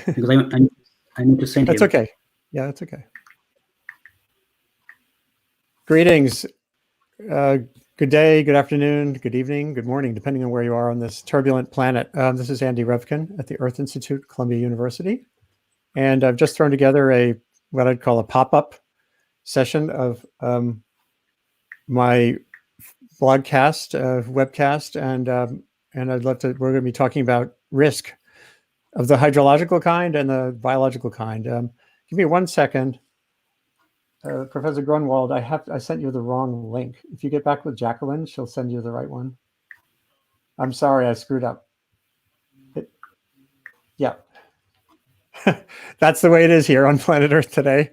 because I need to send That's him. okay. Yeah, that's okay. Greetings. Good day, good afternoon, good evening, good morning, depending on where you are on this turbulent planet. This is Andy Revkin at the Earth Institute, Columbia University. And I've just thrown together what I'd call a pop-up session of my blogcast, webcast, and I'd love to. We're going to be talking about risk of the hydrological kind and the biological kind. Give me 1 second, Professor Grunwald. I sent you the wrong link. If you get back with Jacqueline, she'll send you the right one. I'm sorry, I screwed up. Yeah, that's the way it is here on planet Earth today.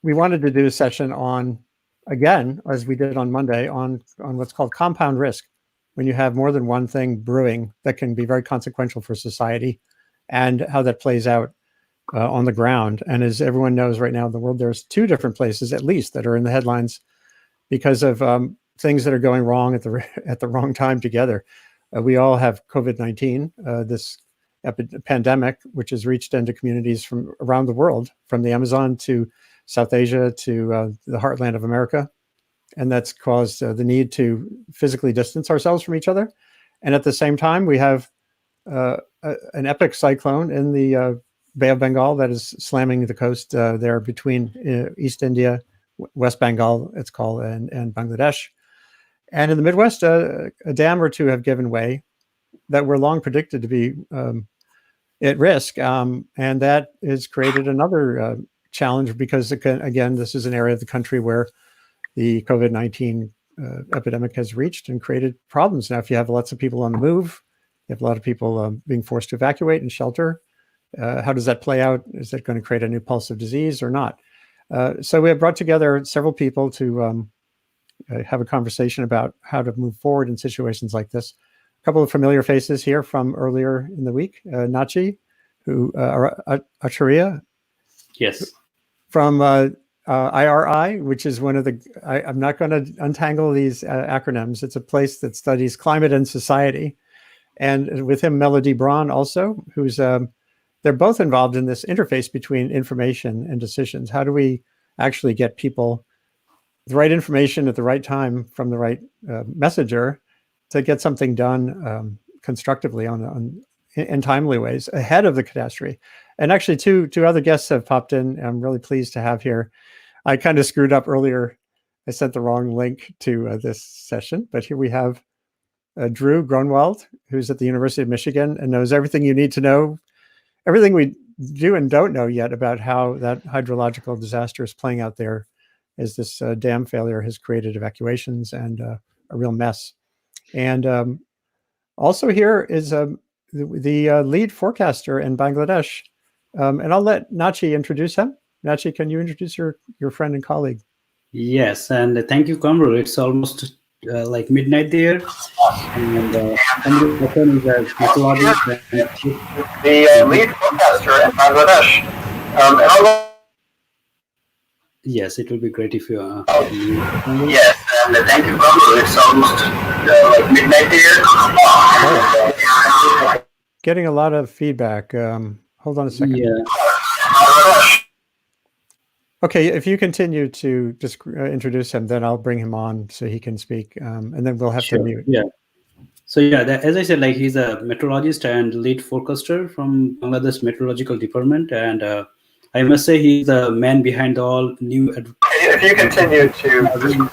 We wanted to do a session on, again, as we did on Monday, on what's called compound risk, when you have more than one thing brewing that can be very consequential for society, and how that plays out on the ground. And as everyone knows right now in the world, there's 2 different places at least that are in the headlines because of things that are going wrong at the wrong time together. We all have COVID-19, this pandemic, which has reached into communities from around the world, from the Amazon to South Asia to the heartland of America. And that's caused the need to physically distance ourselves from each other. And at the same time, we have an epic cyclone in the Bay of Bengal that is slamming the coast there between East India, West Bengal, it's called, and Bangladesh. And in the Midwest, a dam or 2 have given way that were long predicted to be at risk. And that has created another challenge because, again, this is an area of the country where the COVID-19 epidemic has reached and created problems. Now, if you have lots of people on the move, you have a lot of people being forced to evacuate and shelter. How does that play out? Is that going to create a new pulse of disease or not? So we have brought together several people to have a conversation about how to move forward in situations like this. A couple of familiar faces here from earlier in the week. Nachi, Acharya. Yes. From IRI, which is one of the, I'm not going to untangle these acronyms. It's a place that studies climate and society. And with him, Melody Braun also, who's, they're both involved in this interface between information and decisions. How do we actually get people the right information at the right time from the right messenger to get something done constructively in timely ways ahead of the catastrophe? And actually, two other guests have popped in. I'm really pleased to have here. I kind of screwed up earlier. I sent the wrong link to this session, but here we have Drew Grunwald, who's at the University of Michigan and knows everything you need to know, everything we do and don't know yet about how that hydrological disaster is playing out there, as this dam failure has created evacuations and a real mess. And also here is the lead forecaster in Bangladesh. And I'll let Nachi introduce him. Nachi, can you introduce your friend and colleague? Yes, and thank you, Quamrul. It's almost like midnight there. And Hassan is a meteorologist. The lead forecaster in Bangladesh. Yes, it will be great if you. Yes, and thank you, Quamrul. It's almost like midnight there. Getting a lot of feedback. Hold on a second. Yeah. Okay, if you continue to just introduce him, then I'll bring him on so he can speak, and then we'll have to mute. Yeah. So yeah, as I said, like he's a meteorologist and lead forecaster from Bangladesh Meteorological Department, and I must say he's the man behind all new. If you continue to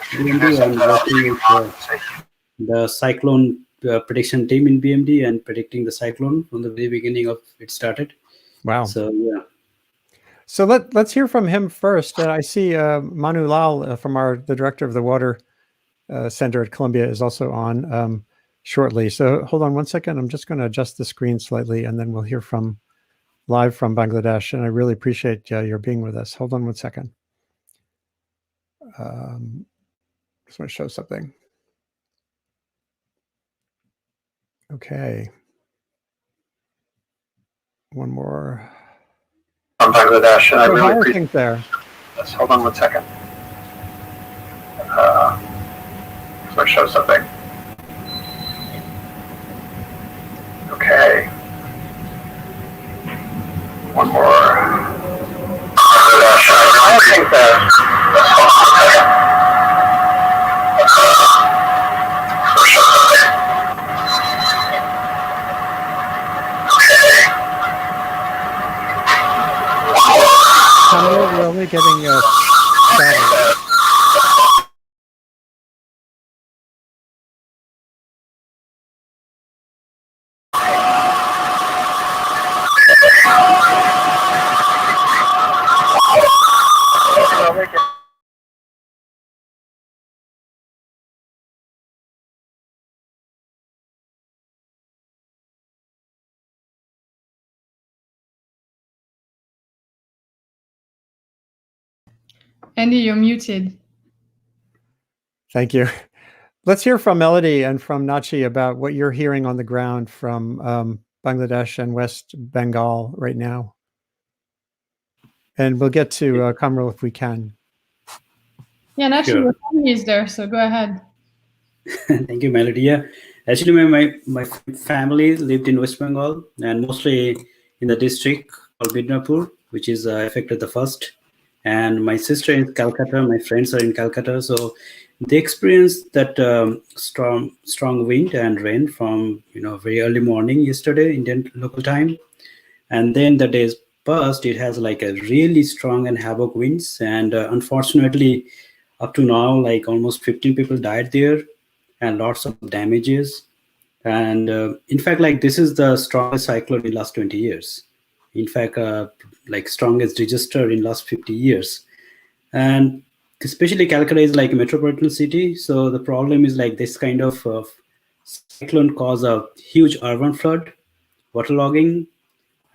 BMD and working with the cyclone prediction team in BMD and predicting the cyclone from the very beginning of it started. Wow. So yeah. So let's hear from him first. I see Manu Lal from the director of the Water Center at Columbia is also on shortly. So hold on 1 second. I'm just going to adjust the screen slightly, and then we'll hear live from Bangladesh. And I really appreciate your being with us. Hold on 1 second. Just want to show something. Okay. One more. From Bangladesh, and I really appreciate there. Let's hold on 1 second. Just want to show something. Okay. Okay. One more. I think that's We're only getting static. Andy, you're muted. Thank you. Let's hear from Melody and from Nachi about what you're hearing on the ground from Bangladesh and West Bengal right now. And we'll get to Quamrul if we can. Yeah, and actually, Sure. your family is there, so go ahead. Thank you, Melody. Yeah, actually, my family lived in West Bengal and mostly in the district called Midnapur, which is affected the first. And my sister in Calcutta, my friends are in Calcutta, so they experienced that strong wind and rain from very early morning yesterday Indian local time, and then the days past it has like a really strong and havoc winds, and unfortunately, up to now, like almost 15 people died there, and lots of damages. And in fact, like this is the strongest cyclone in last 20 years. In fact, like strongest registered in last 50 years. And especially Calcutta is like a metropolitan city. So the problem is like this kind of cyclone cause a huge urban flood, waterlogging,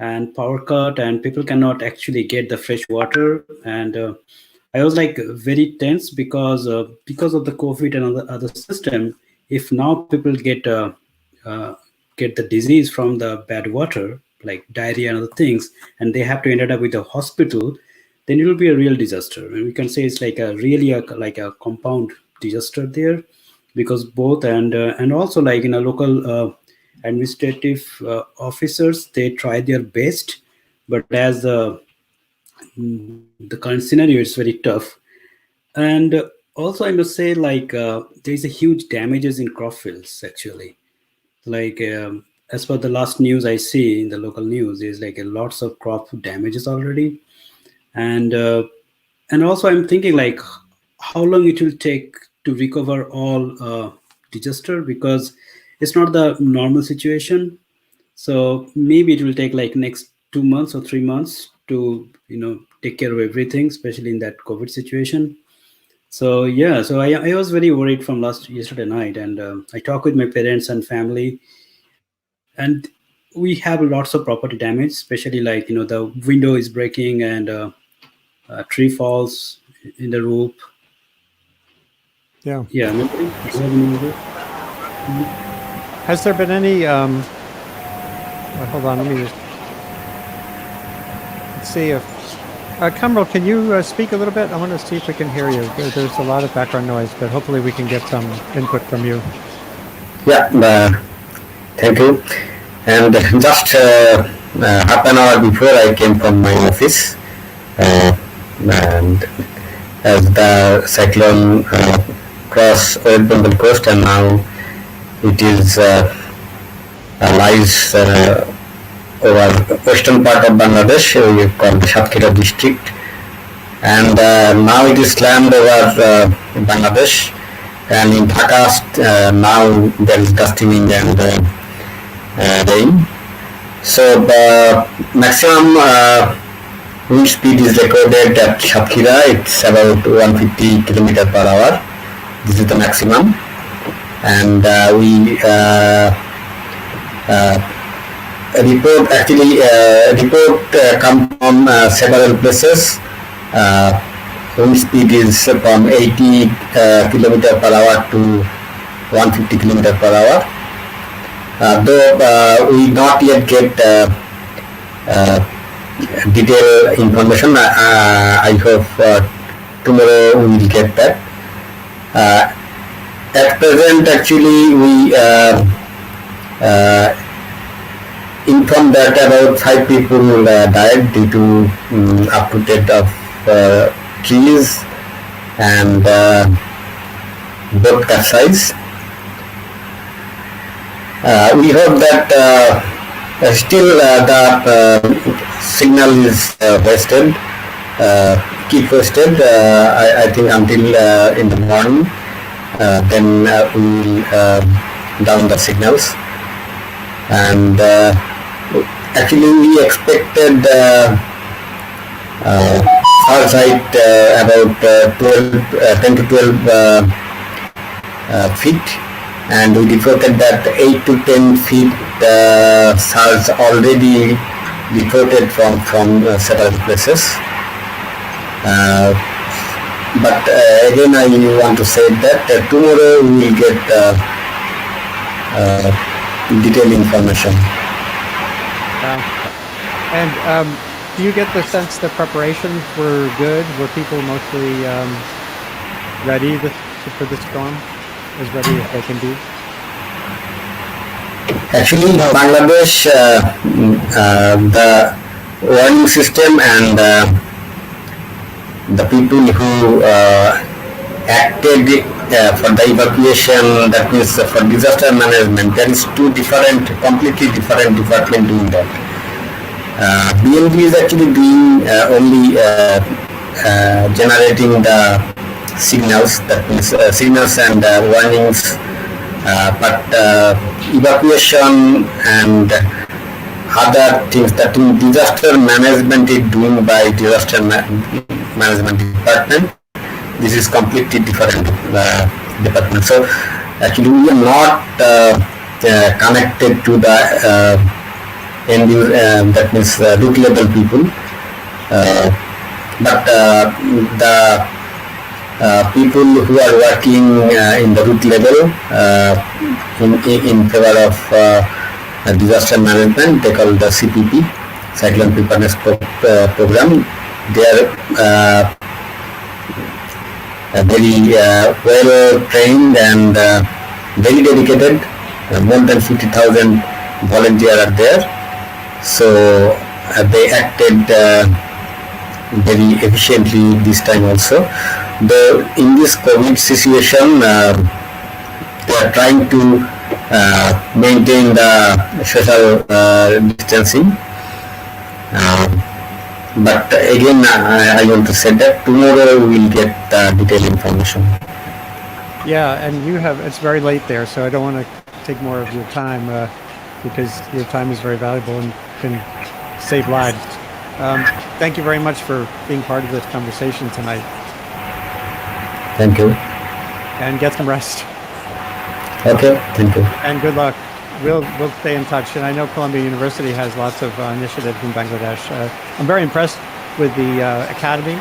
and power cut, and people cannot actually get the fresh water. And I was like very tense because of the COVID and other system. If now people get the disease from the bad water, like diarrhea and other things, and they have to end up with a hospital, then it will be a real disaster. And we can say it's like like a compound disaster there, because both and also like local administrative officers, they try their best, but as the current scenario is very tough. And also I must say like there's a huge damages in crop fields actually. Like as per the last news I see in the local news, there's like a lots of crop damages already. And also I'm thinking like how long it will take to recover all disaster, because it's not the normal situation. So maybe it will take like next 2 months or 3 months to take care of everything, especially in that COVID situation. So yeah, so I was very worried from yesterday night, and I talked with my parents and family, and we have lots of property damage, especially like the window is breaking, and tree falls in the roof. Yeah. Yeah. Do you have any other? Has there been any? Hold on. Let's see if Quamrul, can you speak a little bit? I want to see if we can hear you. There's a lot of background noise, but hopefully we can get some input from you. Yeah, thank you. And just half an hour before I came from my office, and as the cyclone crossed West Bengal coast, and now it is lies over western part of Bangladesh, we call the Satkhira district, and now it is slammed over Bangladesh, and in Dhaka now there is gusty wind and rain. So the maximum wind speed is recorded at Satkhira. It's about 150 km per hour. This is the maximum, and we report come from several places. Wind speed is from 80 km per hour to 150 km per hour. Though we not yet get detailed information, I hope tomorrow we will get that. At present, actually, we informed that about 5 people died due to uprooted of trees and boat capsize. We hope that still the signal is wasted, keep wasted, I think until in the morning, then we will down the signals. And actually we expected our height about 10 to 12 feet, and we reported that 8 to 10 feet surge already reported from several places. But again, I want to say that tomorrow we will get detailed information. And do you get the sense that preparations were good? Were people mostly ready for the storm? As ready as they can be? Actually, in Bangladesh, the warning system and the people who acted for the evacuation, that means for disaster management, there is two different, completely different departments doing that. BNB is actually doing only generating the signals, that means signals and warnings, but evacuation and other things, that means disaster management is doing by disaster management department. This is completely different department. So actually we are not connected to the end user, that means root level people, but the people who are working in the root level in favor of disaster management, they call the CPP, Cyclone Preparedness Program. They are very well trained and very dedicated. More than 50,000 volunteers are there. So they acted very efficiently this time also. Though in this COVID situation, they are trying to maintain the social distancing. But again, I want to say that tomorrow we will get detailed information. Yeah, and it's very late there, so I don't want to take more of your time because your time is very valuable and can save lives. Thank you very much for being part of this conversation tonight. Thank you. And get some rest. Okay, thank you. And good luck. We'll stay in touch. And I know Columbia University has lots of initiatives in Bangladesh. I'm very impressed with the Academy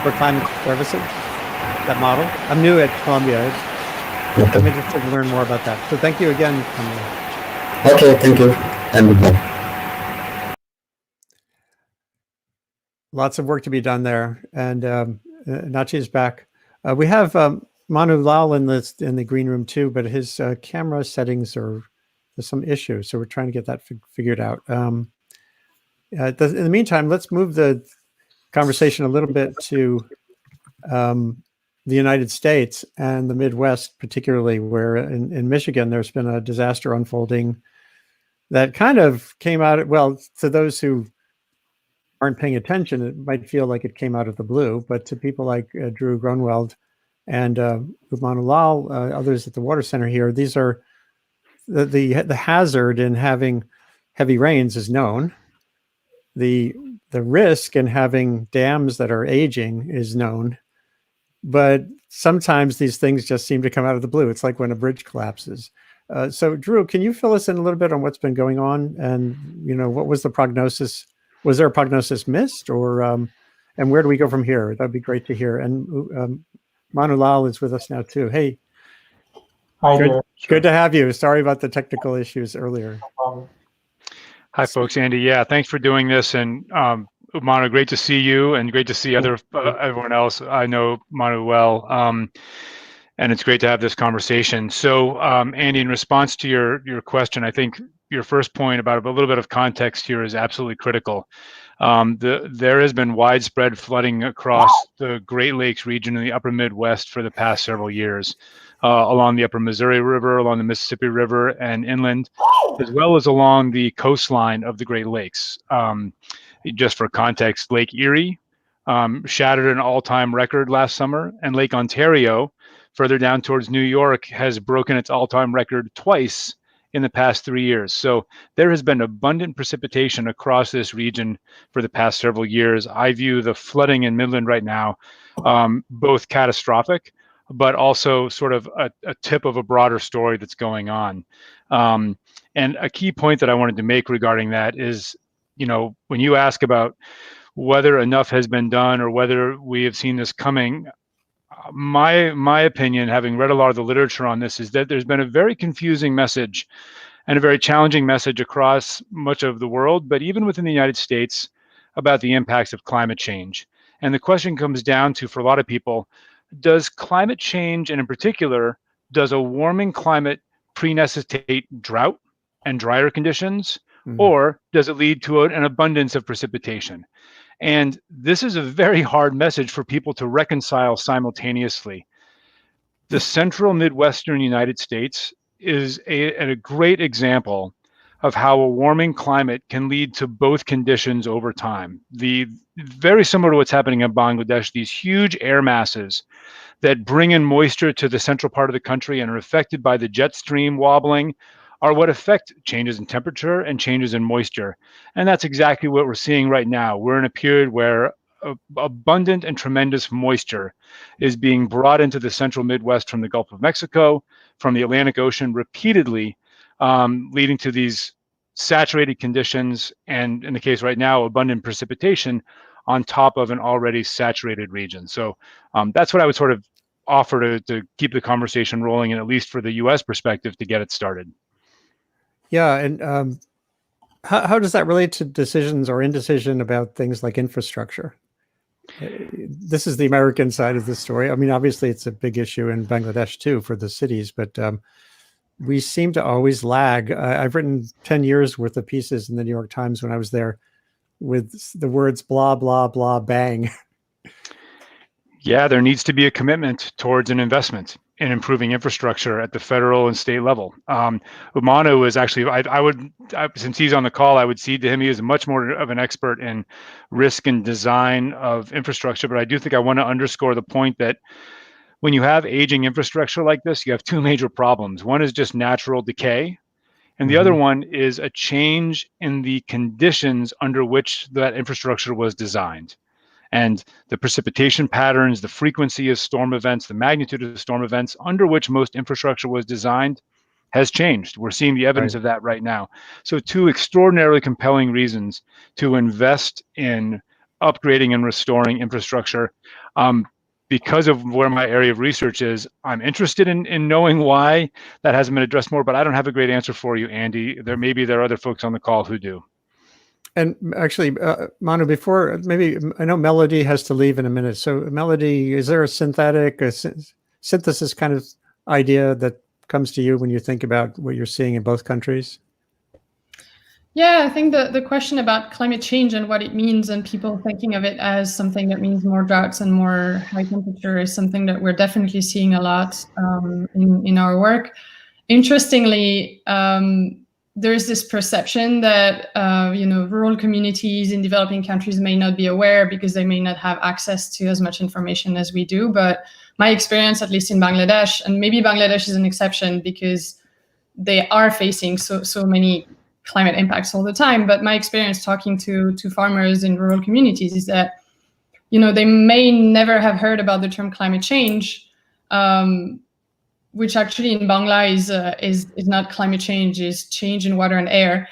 for Climate Services, that model. I'm new at Columbia. I'm interested to learn more about that. So thank you again, Quamrul. Okay, thank you. And goodbye. Lots of work to be done there. And Nachi is back. We have Manu Lal in the green room too, but his camera settings there's some issues. So we're trying to get that figured out. In the meantime, let's move the conversation a little bit to the United States and the Midwest, particularly where in Michigan, there's been a disaster unfolding that kind of came out, well, to those who aren't paying attention, it might feel like it came out of the blue, but to people like Drew Grunwald and Manu Lal, others at the Water Center here, these are the hazard in having heavy rains is known. The risk in having dams that are aging is known, but sometimes these things just seem to come out of the blue. It's like when a bridge collapses. So Drew, can you fill us in a little bit on what's been going on, and what was the prognosis? Was there a prognosis missed, or and where do we go from here? That'd be great to hear. And Manu Lal is with us now too. Hey, hi there. Good to have you. Sorry about the technical issues earlier. Hi, folks. Andy, yeah, thanks for doing this. And Manu, great to see you, and great to see everyone else. I know Manu well, and it's great to have this conversation. So, Andy, in response to your question, I think your first point about a little bit of context here is absolutely critical. There has been widespread flooding across the Great Lakes region in the upper Midwest for the past several years, along the upper Missouri River, along the Mississippi River and inland, as well as along the coastline of the Great Lakes. Just for context, Lake Erie shattered an all-time record last summer, and Lake Ontario, further down towards New York, has broken its all-time record twice in the past 3 years. So there has been abundant precipitation across this region for the past several years. I view the flooding in Midland right now both catastrophic, but also sort of a tip of a broader story that's going on. And a key point that I wanted to make regarding that is, you know, when you ask about whether enough has been done or whether we have seen this coming, my opinion, having read a lot of the literature on this, is that there's been a very confusing message and a very challenging message across much of the world, but even within the United States, about the impacts of climate change. And the question comes down to, for a lot of people, does climate change, and in particular, does a warming climate pre-necessitate drought and drier conditions, or does it lead to an abundance of precipitation? And this is a very hard message for people to reconcile simultaneously. The central Midwestern United States is a great example of how a warming climate can lead to both conditions over time. Very similar to what's happening in Bangladesh, these huge air masses that bring in moisture to the central part of the country and are affected by the jet stream wobbling are what affect changes in temperature and changes in moisture. And that's exactly what we're seeing right now. We're in a period where abundant and tremendous moisture is being brought into the central Midwest from the Gulf of Mexico, from the Atlantic Ocean repeatedly, leading to these saturated conditions, and in the case right now, abundant precipitation on top of an already saturated region. So that's what I would sort of offer to keep the conversation rolling, and at least for the US perspective, to get it started. Yeah, and how does that relate to decisions or indecision about things like infrastructure? This is the American side of the story. I mean, obviously, it's a big issue in Bangladesh too for the cities, but we seem to always lag. I've written 10 years worth of pieces in the New York Times when I was there with the words blah, blah, blah, bang. Yeah, there needs to be a commitment towards an investment in improving infrastructure at the federal and state level. Umanu is actually, since he's on the call, I would cede to him. He is much more of an expert in risk and design of infrastructure. But I do think I want to underscore the point that when you have aging infrastructure like this, you have two major problems. One is just natural decay, and the other one is a change in the conditions under which that infrastructure was designed. And the precipitation patterns, the frequency of storm events, the magnitude of storm events under which most infrastructure was designed has changed. We're seeing the evidence of that right now. So two extraordinarily compelling reasons to invest in upgrading and restoring infrastructure. Because of where my area of research is, I'm interested in knowing why that hasn't been addressed more, but I don't have a great answer for you, Andy. Maybe there are other folks on the call who do. And actually, Manu, before, maybe, I know Melody has to leave in a minute. So Melody, is there a synthesis kind of idea that comes to you when you think about what you're seeing in both countries? Yeah, I think the question about climate change and what it means, and people thinking of it as something that means more droughts and more high temperature, is something that we're definitely seeing a lot in our work. Interestingly, there's this perception that rural communities in developing countries may not be aware because they may not have access to as much information as we do. But my experience, at least in Bangladesh, and maybe Bangladesh is an exception because they are facing so many climate impacts all the time. But my experience talking to farmers in rural communities is that, they may never have heard about the term climate change, which actually in Bangla is not climate change, is change in water and air.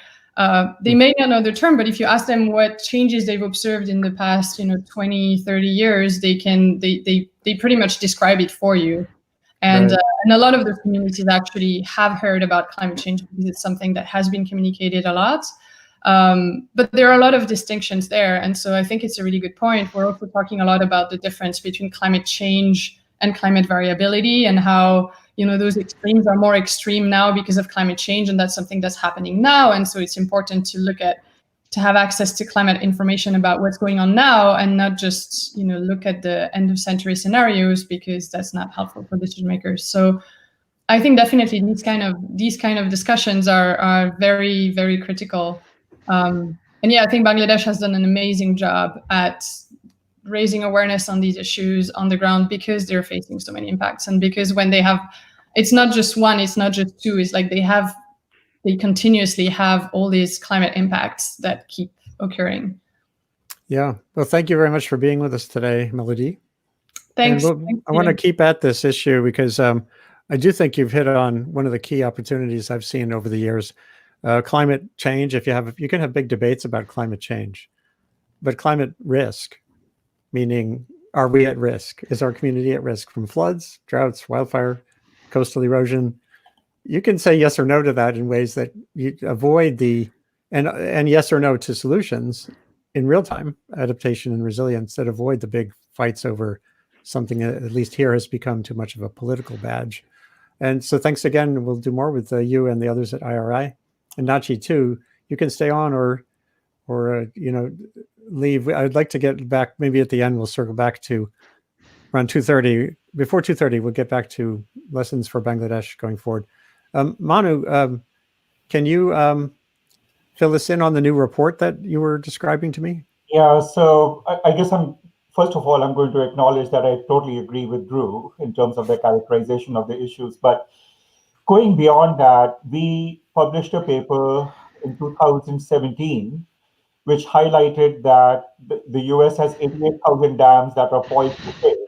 They may not know the term, but if you ask them what changes they've observed in the past, 20, 30 years, they pretty much describe it for you. And a lot of those communities actually have heard about climate change because it's something that has been communicated a lot. But there are a lot of distinctions there. And so I think it's a really good point. We're also talking a lot about the difference between climate change and climate variability, and how, those extremes are more extreme now because of climate change, and that's something that's happening now. And so it's important to have access to climate information about what's going on now, and not just look at the end of century scenarios, because that's not helpful for decision makers. So I think definitely these kind of discussions are very, very critical. And yeah, I think Bangladesh has done an amazing job at raising awareness on these issues on the ground, because they're facing so many impacts, and because when they have, it's not just one, it's not just two, it's like they continuously have all these climate impacts that keep occurring. Yeah. Well, thank you very much for being with us today, Melody. Thanks. I want to keep at this issue because I do think you've hit on one of the key opportunities I've seen over the years. Climate change, you can have big debates about climate change, but climate risk, meaning, are we at risk? Is our community at risk from floods, droughts, wildfire, coastal erosion? You can say yes or no to that in ways that you avoid and yes or no to solutions in real time, adaptation and resilience, that avoid the big fights over something that, at least here, has become too much of a political badge. And so thanks again. We'll do more with you and the others at IRI. And Nachi too, you can stay on or leave. I'd like to get back, maybe at the end, we'll circle back to around 2:30. Before 2:30, we'll get back to lessons for Bangladesh going forward. Manu, can you fill us in on the new report that you were describing to me? Yeah, so I guess first of all, I'm going to acknowledge that I totally agree with Drew in terms of the characterization of the issues. But going beyond that, we published a paper in 2017, which highlighted that the US has 88,000 dams that are poised to fail.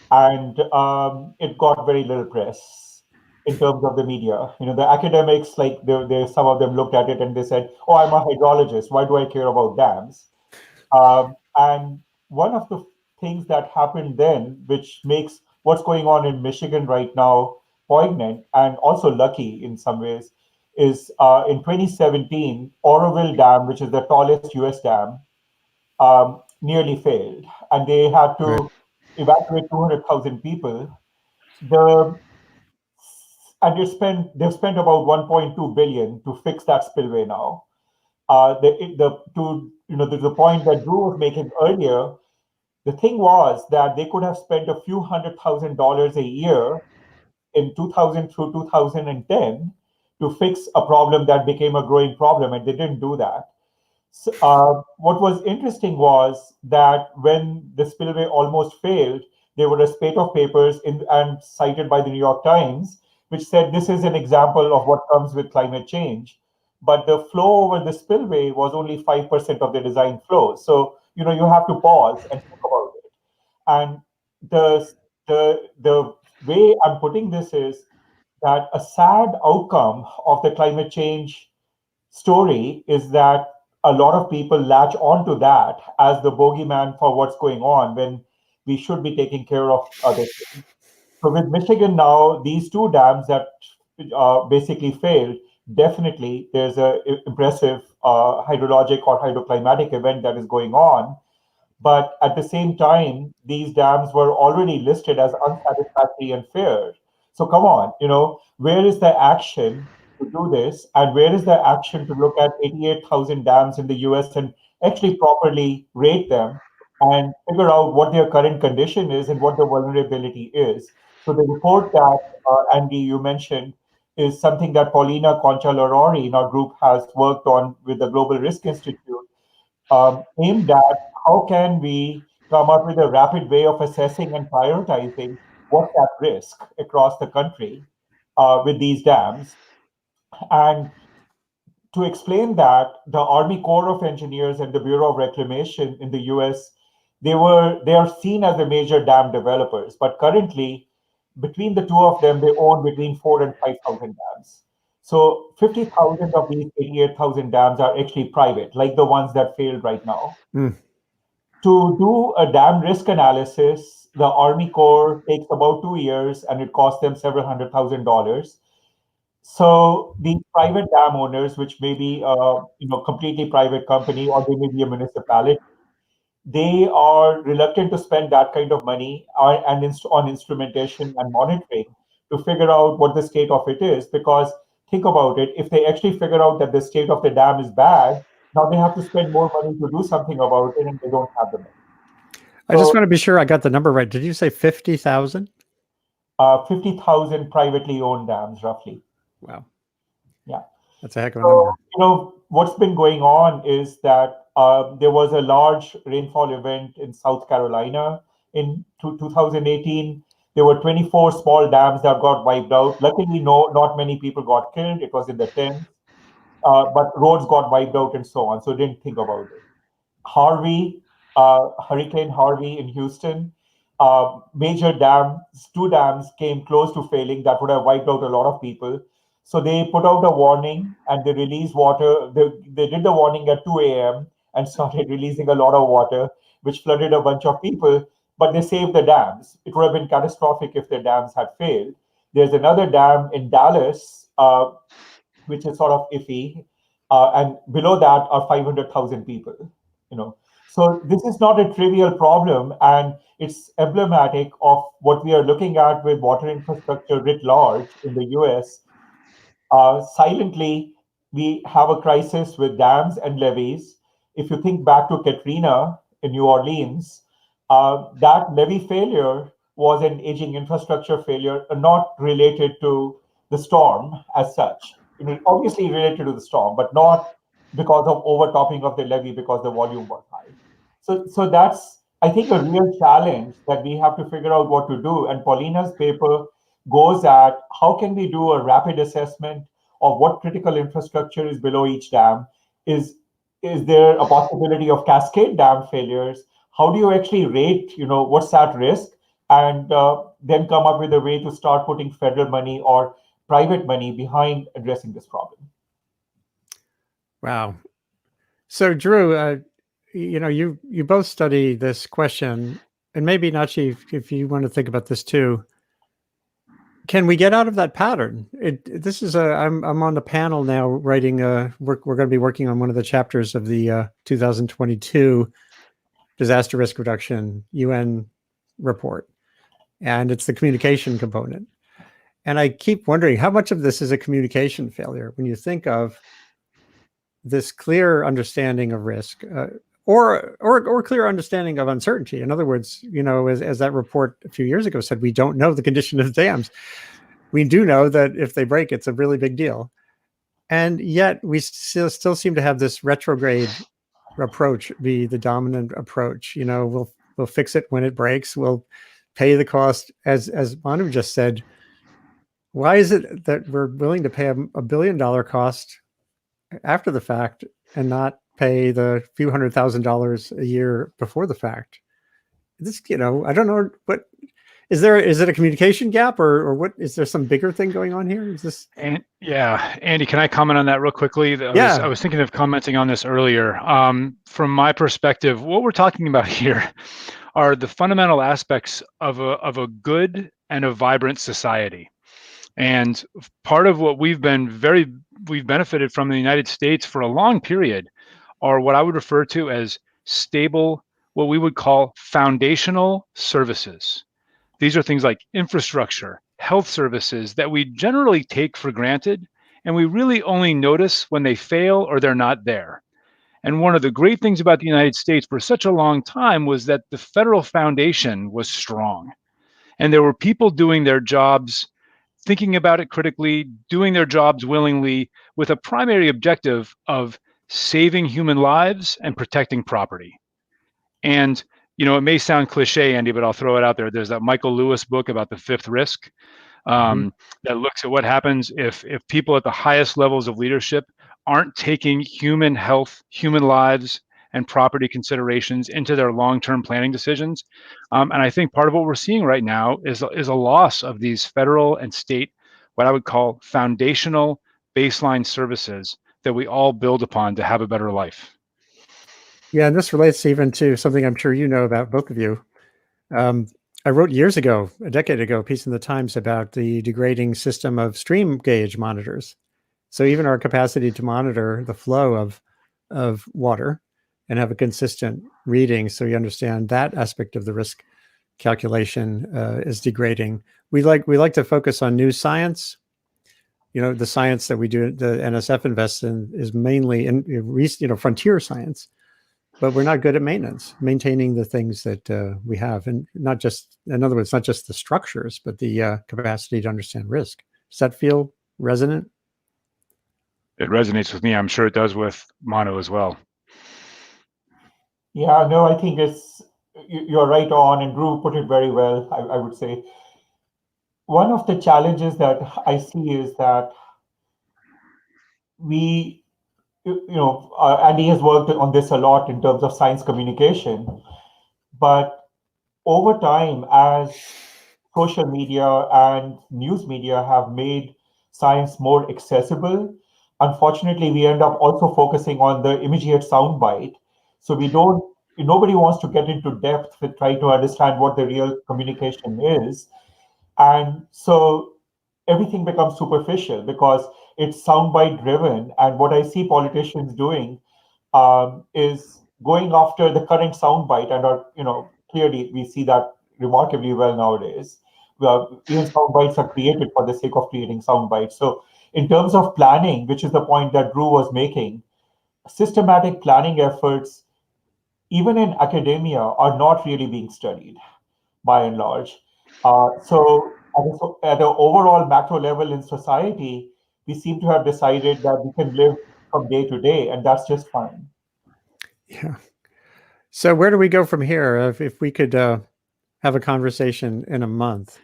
And it got very little press in terms of the media. The academics, like some of them looked at it and they said, oh, I'm a hydrologist, why do I care about dams? And one of the things that happened then, which makes what's going on in Michigan right now poignant and also lucky in some ways, is in 2017, Oroville Dam, which is the tallest US dam, nearly failed. And they had to evacuate 200,000 people. And they've spent about 1.2 billion to fix that spillway now. The point that Drew was making earlier, the thing was that they could have spent a few $100,000 a year in 2000 through 2010 to fix a problem that became a growing problem, and they didn't do that. So, what was interesting was that when the spillway almost failed, there were a spate of papers and cited by the New York Times, which said this is an example of what comes with climate change. But the flow over the spillway was only 5% of the design flow. So, you have to pause and think about it. And the way I'm putting this is that a sad outcome of the climate change story is that a lot of people latch onto that as the bogeyman for what's going on when we should be taking care of other things. So with Michigan now, these two dams that basically failed, definitely there's an impressive hydrologic or hydroclimatic event that is going on. But at the same time, these dams were already listed as unsatisfactory and fair. So come on, where is the action to do this? And where is the action to look at 88,000 dams in the US and actually properly rate them and figure out what their current condition is and what the vulnerability is? So the report that, Andy, you mentioned is something that Paulina Concha-Larori in our group has worked on with the Global Risk Institute, aimed at how can we come up with a rapid way of assessing and prioritizing what's at risk across the country with these dams. And to explain that, the Army Corps of Engineers and the Bureau of Reclamation in the US, they are seen as the major dam developers, but currently between the two of them, they own between 4,000 and 5,000 dams. So 50,000 of these 88,000 dams are actually private, like the ones that failed right now. To do a dam risk analysis, the Army Corps takes about 2 years and it costs them several $100,000. So these private dam owners, which may be completely private company or they may be a municipality, they are reluctant to spend that kind of money on instrumentation and monitoring to figure out what the state of it is. Because think about it, if they actually figure out that the state of the dam is bad, now they have to spend more money to do something about it, and they don't have the money. I just want to be sure I got the number right. Did you say 50,000? 50,000 privately owned dams, roughly. Wow. Yeah. That's a heck of a number. What's been going on is that there was a large rainfall event in South Carolina in 2018. There were 24 small dams that got wiped out. Luckily, not many people got killed. It was in the tens. But roads got wiped out and so on. So didn't think about it. Hurricane Harvey in Houston, major dams, 2 dams came close to failing. That would have wiped out a lot of people. So they put out a warning and they released water. They did the warning at 2 a.m. and started releasing a lot of water, which flooded a bunch of people, but they saved the dams. It would have been catastrophic if the dams had failed. There's another dam in Dallas, which is sort of iffy. And below that are 500,000 people, So this is not a trivial problem, and it's emblematic of what we are looking at with water infrastructure writ large in the US. Silently, we have a crisis with dams and levees. If you think back to Katrina in New Orleans, that levee failure was an aging infrastructure failure, not related to the storm as such. It was obviously related to the storm, but not because of overtopping of the levee because the volume was high. So that's, I think, a real challenge that we have to figure out what to do. And Paulina's paper goes at how can we do a rapid assessment of what critical infrastructure is below each dam? Is there a possibility of cascade dam failures? How do you actually rate, what's at risk? And then come up with a way to start putting federal money or private money behind addressing this problem. Wow. So Drew, you both study this question, and maybe Nachi, if you want to think about this too. Can we get out of that pattern? I'm on the panel now writing. We're going to be working on one of the chapters of the 2022 Disaster Risk Reduction UN report, and it's the communication component. And I keep wondering how much of this is a communication failure when you think of this clear understanding of risk, or clear understanding of uncertainty. In other words, as that report a few years ago said, we don't know the condition of dams. We do know that if they break, it's a really big deal. And yet we still seem to have this retrograde approach be the dominant approach. We'll fix it when it breaks. We'll pay the cost. As Manu just said, why is it that we're willing to pay $1 billion cost after the fact and not pay the few $100,000 a year before the fact? This, I don't know, but is it a communication gap or what? Is there some bigger thing going on here? Is this? Andy, can I comment on that real quickly? I was thinking of commenting on this earlier. From my perspective, what we're talking about here are the fundamental aspects of a good and a vibrant society. And part of what we've benefited from in the United States for a long period are what I would refer to as stable, what we would call foundational services. These are things like infrastructure, health services that we generally take for granted, and we really only notice when they fail or they're not there. And one of the great things about the United States for such a long time was that the federal foundation was strong. And there were people doing their jobs, thinking about it critically, doing their jobs willingly, with a primary objective of saving human lives and protecting property. And it may sound cliche, Andy, but I'll throw it out there. There's that Michael Lewis book about the fifth risk that looks at what happens if people at the highest levels of leadership aren't taking human health, human lives, and property considerations into their long-term planning decisions. And I think part of what we're seeing right now is a loss of these federal and state, what I would call foundational baseline services that we all build upon to have a better life. Yeah, and this relates even to something I'm sure you know about, both of you. I wrote years ago, a decade ago, a piece in the Times about the degrading system of stream gauge monitors. So even our capacity to monitor the flow of water and have a consistent reading, so you understand that aspect of the risk, calculation is degrading. We like to focus on new science. The science that we do, the NSF invests in, is mainly in frontier science, but we're not good at maintaining the things that we have, and not just, in other words, not just the structures, but the capacity to understand risk. Does that feel resonant? It resonates with me. I'm sure it does with Manu as well. Yeah, no, I think you're right on, and Drew put it very well, I would say. One of the challenges that I see is that Andy has worked on this a lot in terms of science communication, but over time, as social media and news media have made science more accessible, unfortunately, we end up also focusing on the immediate soundbite. So nobody wants to get into depth with trying to understand what the real communication is. And so everything becomes superficial because it's soundbite driven. And what I see politicians doing is going after the current soundbite, and clearly we see that remarkably well nowadays. Even soundbites are created for the sake of creating soundbites. So in terms of planning, which is the point that Drew was making, systematic planning efforts, even in academia, are not really being studied by and large. So at an overall macro level in society, we seem to have decided that we can live from day to day, and that's just fine. Yeah. So where do we go from here? If we could have a conversation in a month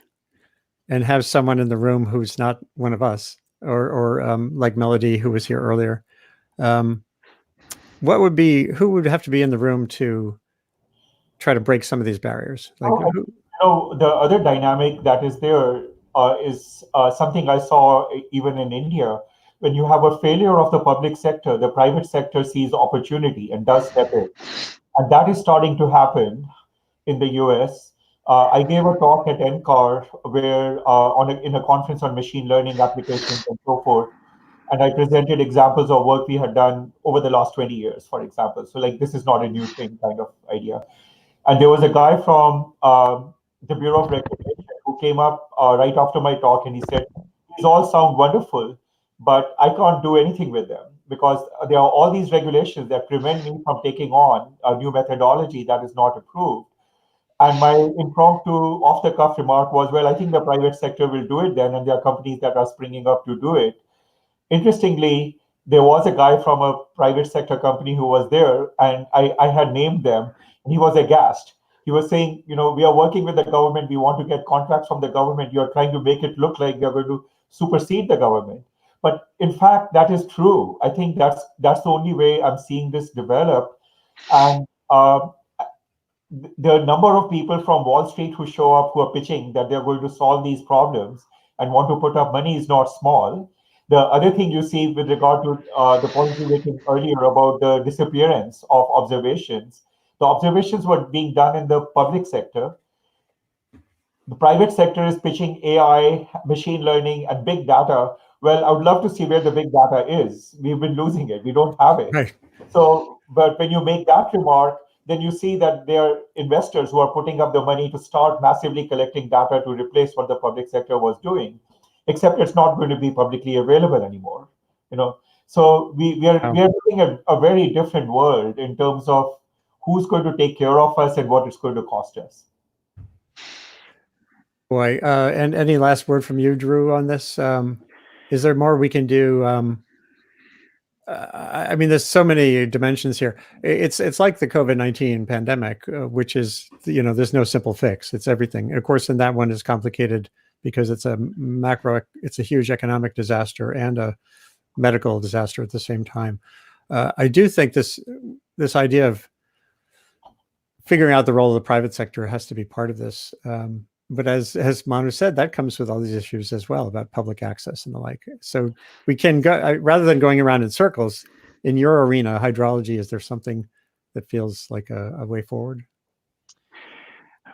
and have someone in the room who's not one of us, or like Melody, who was here earlier, who would have to be in the room to try to break some of these barriers? The other dynamic that is there is something I saw even in India. When you have a failure of the public sector, the private sector sees opportunity and does step in. And that is starting to happen in the US. I gave a talk at NCAR where in a conference on machine learning applications and so forth. And I presented examples of work we had done over the last 20 years, for example. So this is not a new thing kind of idea. And there was a guy from the Bureau of Reclamation who came up right after my talk, and he said, these all sound wonderful, but I can't do anything with them because there are all these regulations that prevent me from taking on a new methodology that is not approved. And my impromptu off-the-cuff remark was, well, I think the private sector will do it then, and there are companies that are springing up to do it. Interestingly, there was a guy from a private sector company who was there, and I had named them, and he was aghast. He was saying, we are working with the government. We want to get contracts from the government. You're trying to make it look like you're going to supersede the government. But in fact, that is true. I think that's the only way I'm seeing this develop. And the number of people from Wall Street who show up who are pitching that they're going to solve these problems and want to put up money is not small. The other thing you see with regard to the point you making earlier about the disappearance of observations, the observations were being done in the public sector. The private sector is pitching AI, machine learning, and big data. Well, I would love to see where the big data is. We've been losing it. We don't have it. Right. So, but when you make that remark, then you see that there are investors who are putting up the money to start massively collecting data to replace what the public sector was doing, except it's not going to be publicly available anymore. So we are looking at a very different world in terms of who's going to take care of us and what it's going to cost us. Boy, and any last word from you, Drew, on this? Is there more we can do? I mean, there's so many dimensions here. It's like the COVID-19 pandemic, which is, there's no simple fix. It's everything. And of course, and that one is complicated because it's a huge economic disaster and a medical disaster at the same time. I do think this idea of figuring out the role of the private sector has to be part of this. But as Manu said, that comes with all these issues as well about public access and the like. So we can go, rather than going around in circles, in your arena, hydrology, is there something that feels like a way forward?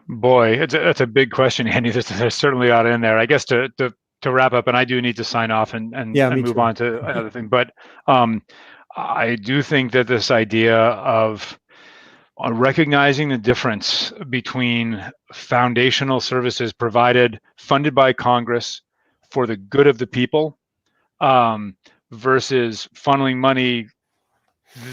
Boy, that's a big question, Andy. There's certainly a lot in there. I guess to wrap up, and I do need to sign off and move on to another thing. But I do think that this idea of recognizing the difference between foundational services provided, funded by Congress for the good of the people, versus funneling money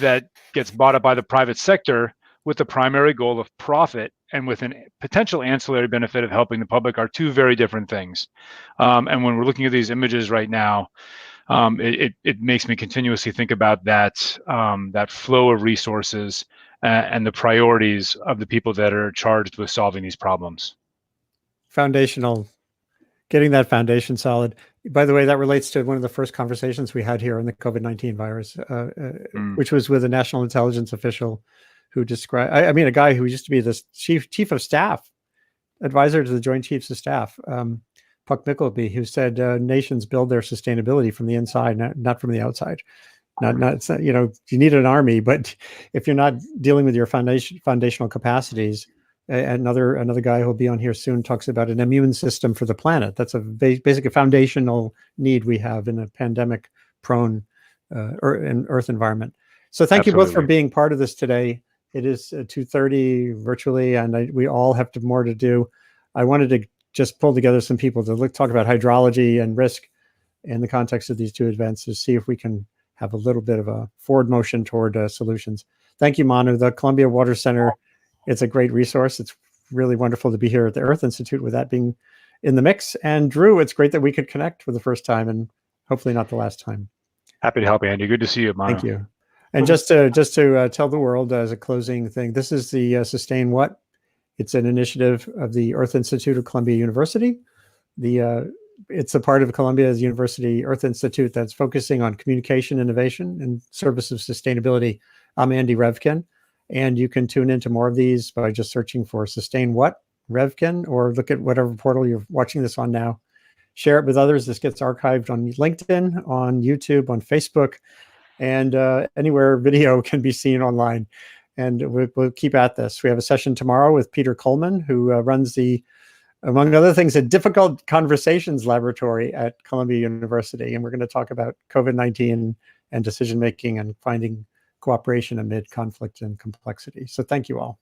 that gets bought up by the private sector with the primary goal of profit and with a potential ancillary benefit of helping the public are two very different things. And when we're looking at these images right now, it makes me continuously think about that, that flow of resources and the priorities of the people that are charged with solving these problems. Foundational, getting that foundation solid. By the way, that relates to one of the first conversations we had here on the COVID-19 virus, which was with a national intelligence official who described, I mean, a guy who used to be the chief of staff, advisor to the Joint Chiefs of Staff, Puck Mickleby, who said nations build their sustainability from the inside, not from the outside. Not you know, you need an army, but if you're not dealing with your foundational capacities, another guy who'll be on here soon talks about an immune system for the planet. That's a basic foundational need we have in a pandemic-prone Earth environment. So thank you both for being part of this today. It is 2:30 virtually, and we all have more to do. I wanted to just pull together some people to talk about hydrology and risk in the context of these two events to see if we can have a little bit of a forward motion toward solutions. Thank you, Manu. The Columbia Water Center, it's a great resource. It's really wonderful to be here at the Earth Institute with that being in the mix. And Drew, it's great that we could connect for the first time and hopefully not the last time. Happy to help, Andy. Good to see you, Manu. Thank you. And just to tell the world as a closing thing, this is the Sustain What? It's an initiative of the Earth Institute of Columbia University. It's a part of Columbia's University Earth Institute that's focusing on communication innovation in service of sustainability. I'm Andy Revkin, and you can tune into more of these by just searching for Sustain What? Revkin, or look at whatever portal you're watching this on now. Share it with others. This gets archived on LinkedIn, on YouTube, on Facebook, and anywhere video can be seen online. And we'll keep at this. We have a session tomorrow with Peter Coleman, who runs the, among other things, a difficult conversations laboratory at Columbia University. And we're going to talk about COVID-19 and decision-making and finding cooperation amid conflict and complexity. So thank you all.